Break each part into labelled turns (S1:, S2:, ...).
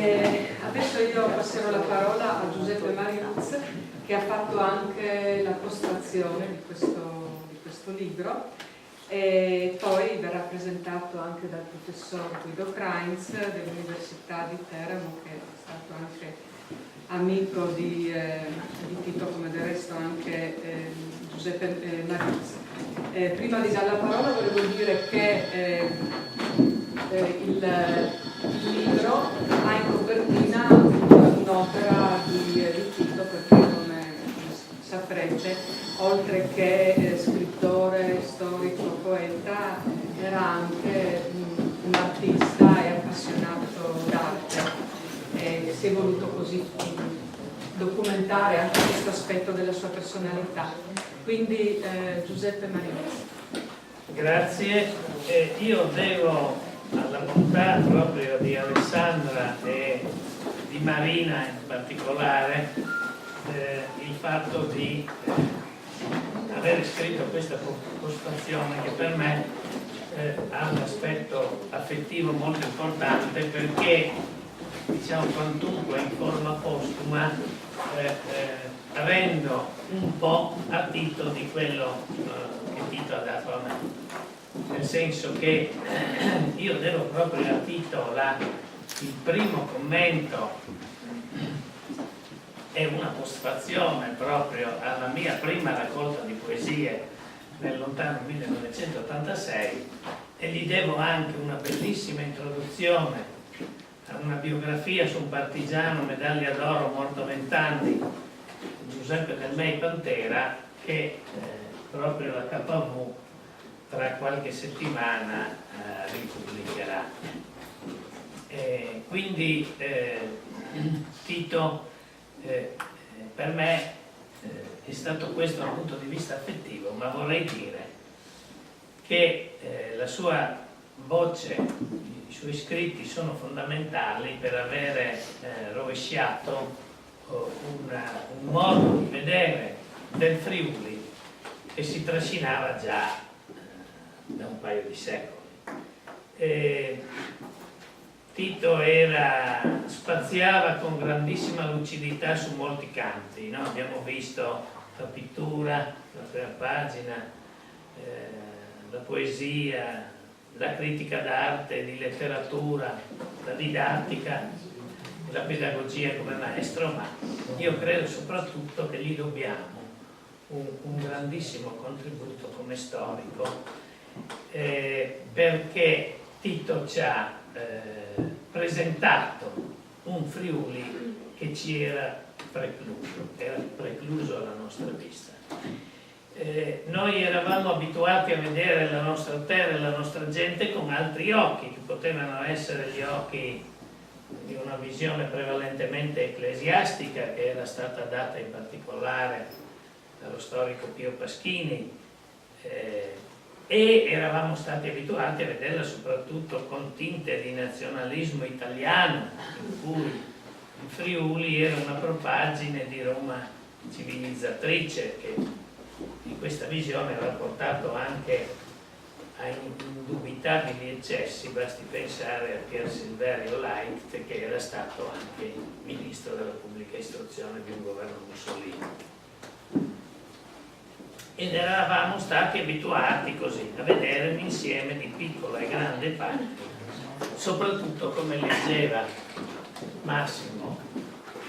S1: Adesso io passerò la parola a Giuseppe Mariuz, che ha fatto anche la postazione di questo libro, e poi verrà presentato anche dal professor Guido Kreintz dell'Università di Teramo, che è stato anche amico di Tito, come del resto anche Giuseppe Mariuz. Prima di dare la parola volevo dire che il libro ha in copertina un'opera di Tito, perché come saprete, oltre che scrittore, storico, poeta, era anche un artista e appassionato d'arte, e si è voluto così documentare anche questo aspetto della sua personalità. Quindi Giuseppe Mariuz.
S2: Grazie. Io devo alla bontà proprio di Alessandra e di Marina in particolare il fatto di aver scritto questa postazione, che per me ha un aspetto affettivo molto importante, perché diciamo quantunque in forma postuma, avendo un po' a Tito di quello che Tito ha dato a me. Nel senso che io devo proprio a Tito il primo commento è una postfazione proprio alla mia prima raccolta di poesie nel lontano 1986, e gli devo anche una bellissima introduzione a una biografia su un partigiano, medaglia d'oro, morto a 20 anni, Giuseppe Del Mei Pantera, che proprio la KV tra qualche settimana ripubblicherà. Quindi Tito per me è stato questo dal punto di vista affettivo, ma vorrei dire che la sua voce, i suoi scritti sono fondamentali per avere rovesciato un modo di vedere del Friuli che si trascinava già da un paio di secoli. Tito spaziava con grandissima lucidità su molti campi, no? Abbiamo visto la pittura, la prima pagina, la poesia, la critica d'arte, di letteratura, la didattica, la pedagogia come maestro, ma io credo soprattutto che gli dobbiamo un grandissimo contributo come storico, perché Tito ci ha presentato un Friuli che ci era precluso alla nostra vista. Noi eravamo abituati a vedere la nostra terra e la nostra gente con altri occhi, che potevano essere gli occhi di una visione prevalentemente ecclesiastica, che era stata data in particolare dallo storico Pio Paschini, e eravamo stati abituati a vederla soprattutto con tinte di nazionalismo italiano, in cui il Friuli era una propaggine di Roma civilizzatrice, che in questa visione aveva portato anche a indubitabili eccessi. Basti pensare a Pier Silverio Leicht, che era stato anche ministro della pubblica istruzione di un governo Mussolini. Ed eravamo stati abituati così a vedere un insieme di piccole e grandi parti, soprattutto come leggeva Massimo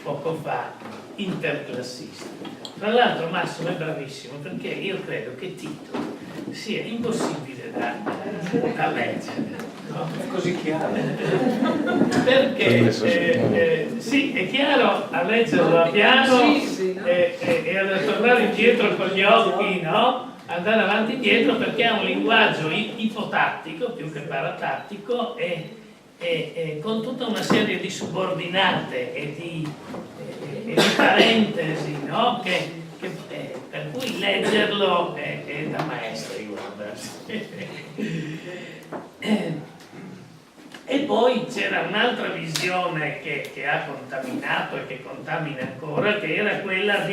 S2: poco fa, interclassisti. Tra l'altro Massimo è bravissimo, perché io credo che Tito sia impossibile da leggere, no?
S3: È così chiaro.
S2: Perché sì, è chiaro a leggerlo a piano e a tornare indietro con gli occhi, no? Andare avanti e indietro, perché ha un linguaggio ipotattico più che paratattico e con tutta una serie di subordinate e di parentesi, no? Per cui leggerlo è da maestri, guarda. E poi c'era un'altra visione che ha contaminato e che contamina ancora, che era quella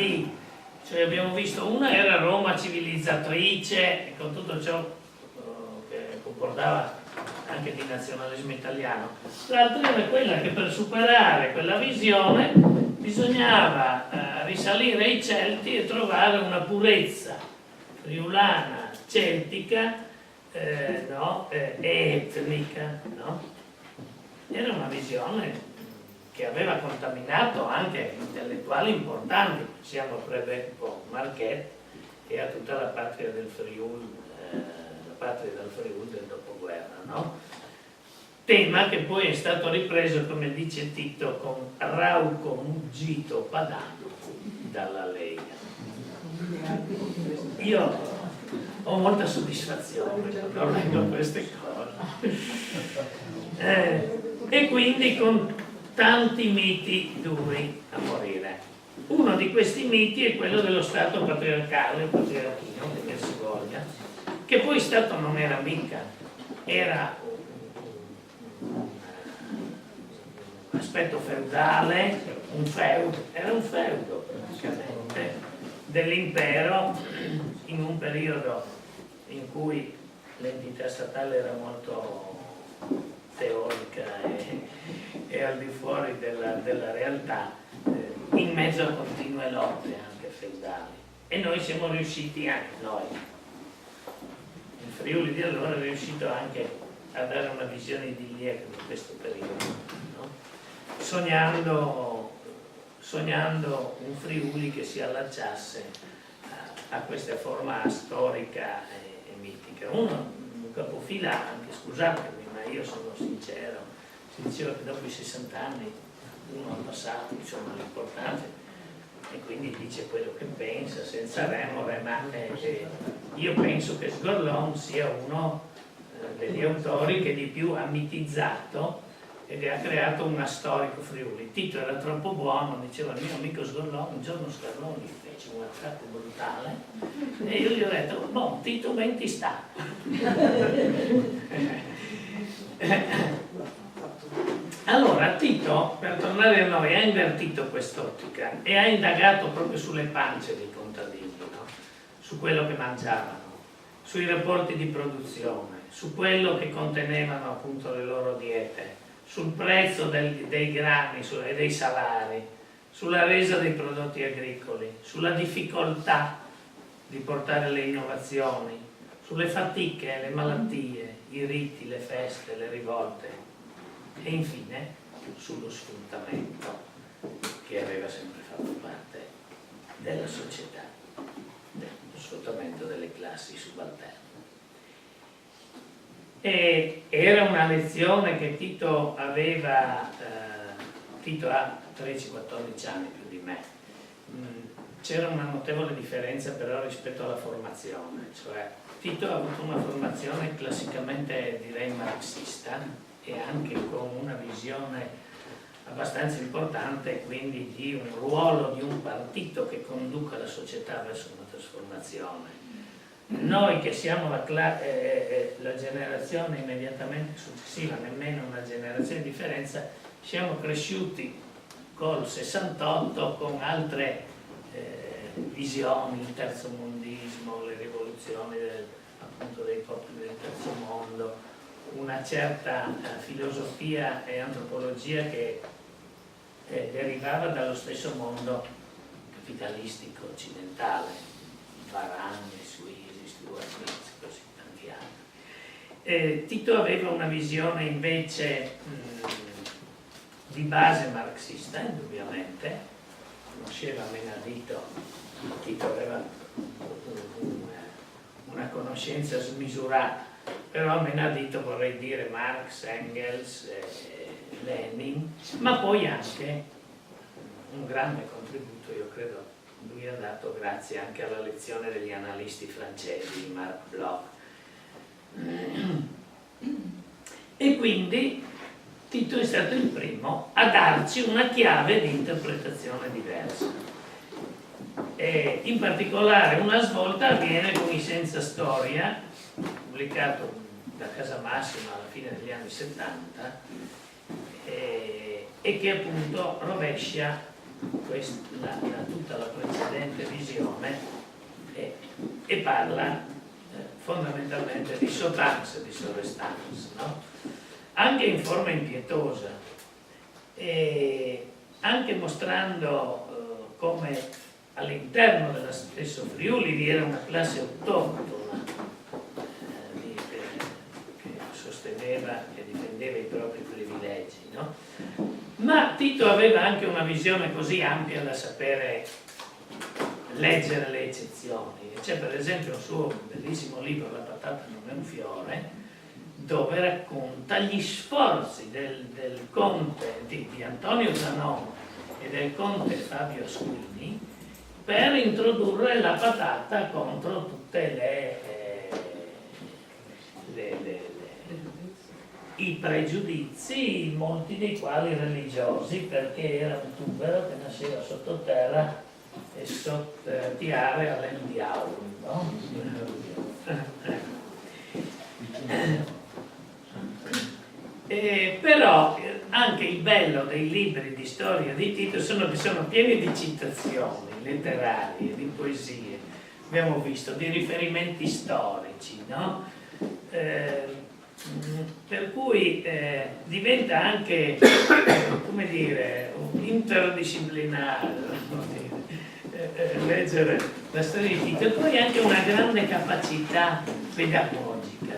S2: cioè abbiamo visto, una era Roma civilizzatrice, con tutto ciò che comportava anche di nazionalismo italiano. L'altra era quella che per superare quella visione bisognava risalire ai Celti e trovare una purezza friulana, celtica, etnica, no? Era una visione che aveva contaminato anche intellettuali importanti, pensiamo a Preveco Marchet e a tutta la patria del Friuli, del dopoguerra, no? Tema che poi è stato ripreso, come dice Tito, con rauco muggito padano dalla Lega. Io ho molta soddisfazione quando leggo queste cose. E quindi con tanti miti duri a morire. Uno di questi miti è quello dello Stato patriarcale, patriarchino, che si voglia, che poi Stato non era mica, era un aspetto feudale, era un feudo praticamente dell'impero in un periodo in cui l'entità statale era molto teorica e al di fuori della realtà, in mezzo a continue lotte anche feudali. E noi siamo riusciti anche, il Friuli di allora è riuscito anche a dare una visione idilliaca di questo periodo, no? Sognando un Friuli che si allacciasse a questa forma storica e mitica. Un capofila anche, scusatemi, ma io sono sincero, si diceva che dopo i 60 anni uno ha passato, insomma, l'importante, e quindi dice quello che pensa senza remore, ma io penso che Sgorlon sia uno degli autori che di più ha mitizzato ed ha creato una storico Friuli. Tito era troppo buono, diceva il mio amico Sgorlon, un giorno Sgorlon gli fece un attacco brutale e io gli ho detto, boh, Tito ben ti sta. Allora Tito, per tornare a noi, ha invertito quest'ottica e ha indagato proprio sulle pance dei contadini, no? Su quello che mangiavano, sui rapporti di produzione, su quello che contenevano appunto le loro diete, sul prezzo dei grani e dei salari, sulla resa dei prodotti agricoli, sulla difficoltà di portare le innovazioni, sulle fatiche, le malattie, i riti, le feste, le rivolte e infine sullo sfruttamento che aveva sempre fatto parte della società, lo sfruttamento delle classi subalterne. E era una lezione che Tito aveva, Tito ha 13-14 anni più di me, c'era una notevole differenza però rispetto alla formazione, cioè Tito ha avuto una formazione classicamente direi marxista e anche con una visione abbastanza importante quindi di un ruolo di un partito che conduca la società verso una trasformazione. Noi che siamo la generazione immediatamente successiva, nemmeno una generazione di differenza, siamo cresciuti col 68 con altre visioni, il terzomondismo, le rivoluzioni appunto dei popoli del terzo mondo, una certa filosofia e antropologia che derivava dallo stesso mondo capitalistico occidentale, Varane, Suisi, Stuart Smith, così tanti altri. Tito aveva una visione invece di base marxista, indubbiamente, conosceva Menadito, Tito aveva una conoscenza smisurata, però Menadito vorrei dire Marx, Engels, Lenin, ma poi anche un grande contributo, io credo, lui ha dato grazie anche alla lezione degli analisti francesi, Marc Bloch. E quindi Tito è stato il primo a darci una chiave di interpretazione diversa. E in particolare una svolta avviene con i Senza Storia, pubblicato da Casa Massima alla fine degli anni 70, e che appunto rovescia tutta la precedente visione e parla fondamentalmente di sottanza e di surrestanza, no? anche in forma impietosa, e anche mostrando come all'interno dello stesso Friuli vi era una classe autoctona che sosteneva e difendeva i propri privilegi, no? Ma Tito aveva anche una visione così ampia da sapere leggere le eccezioni. C'è per esempio un suo bellissimo libro, La patata non è un fiore, dove racconta gli sforzi del conte di Antonio Zanon e del conte Fabio Asquini per introdurre la patata contro tutte i pregiudizi, molti dei quali religiosi, perché era un tubero che nasceva sottoterra e sotterrare al diavolo, no? Però anche il bello dei libri di storia di Tito sono che sono pieni di citazioni letterarie, di poesie, abbiamo visto, di riferimenti storici, no? Per cui diventa anche, come dire, interdisciplinare, leggere la storia di Tito, e poi anche una grande capacità pedagogica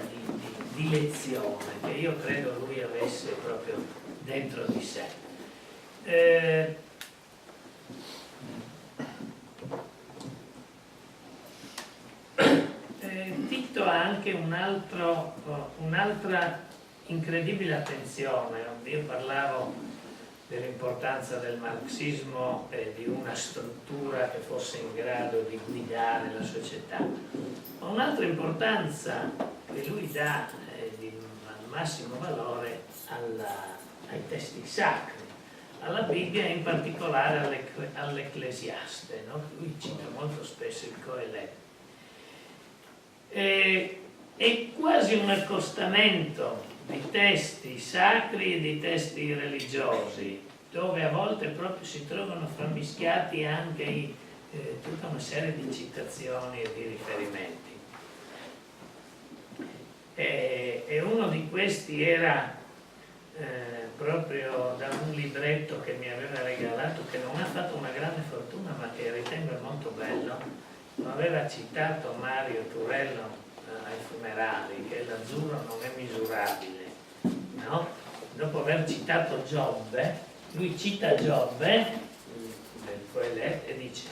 S2: di lezione che io credo lui avesse proprio dentro di sé. Tito ha anche un'altra incredibile attenzione. Io parlavo dell'importanza del marxismo e di una struttura che fosse in grado di guidare la società, ma un'altra importanza che lui dà al massimo valore ai testi sacri, alla Bibbia e in particolare all'Ecclesiaste, no? Lui cita molto spesso il Coelet. È quasi un accostamento di testi sacri e di testi religiosi, dove a volte proprio si trovano frammischiati anche tutta una serie di citazioni e di riferimenti. E uno di questi era proprio da un libretto che mi aveva regalato, che non ha fatto una grande fortuna ma che ritengo molto bello. Lo aveva citato Mario Turello ai funerali, che l'azzurro non è misurabile, no? Dopo aver citato Giobbe, lui cita Giobbe del Coelet e dice: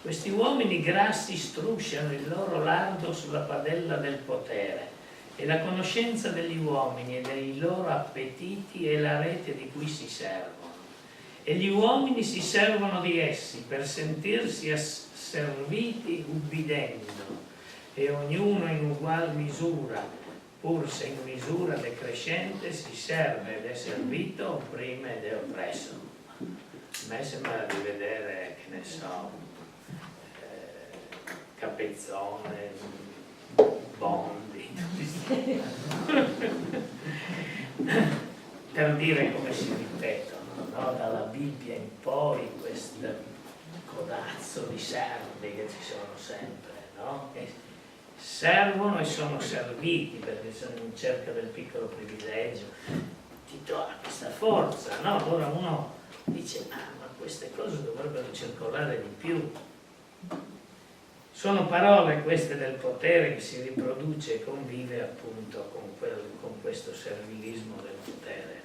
S2: questi uomini grassi strusciano il loro lardo sulla padella del potere, e la conoscenza degli uomini e dei loro appetiti è la rete di cui si servono, e gli uomini si servono di essi per sentirsi serviti ubbidendo, e ognuno in ugual misura, pur se in misura decrescente, si serve ed è servito, opprime ed è oppresso. A me sembra di vedere, che ne so, Capezzone, Bondi, per dire come si ripetono, no? Dalla Bibbia in poi questo codazzo di servi che ci sono sempre, no? Che servono e sono serviti perché sono in cerca del piccolo privilegio. Tito ha questa forza, no? Allora uno dice: ma queste cose dovrebbero circolare di più. Sono parole queste del potere che si riproduce e convive appunto con questo servilismo del potere.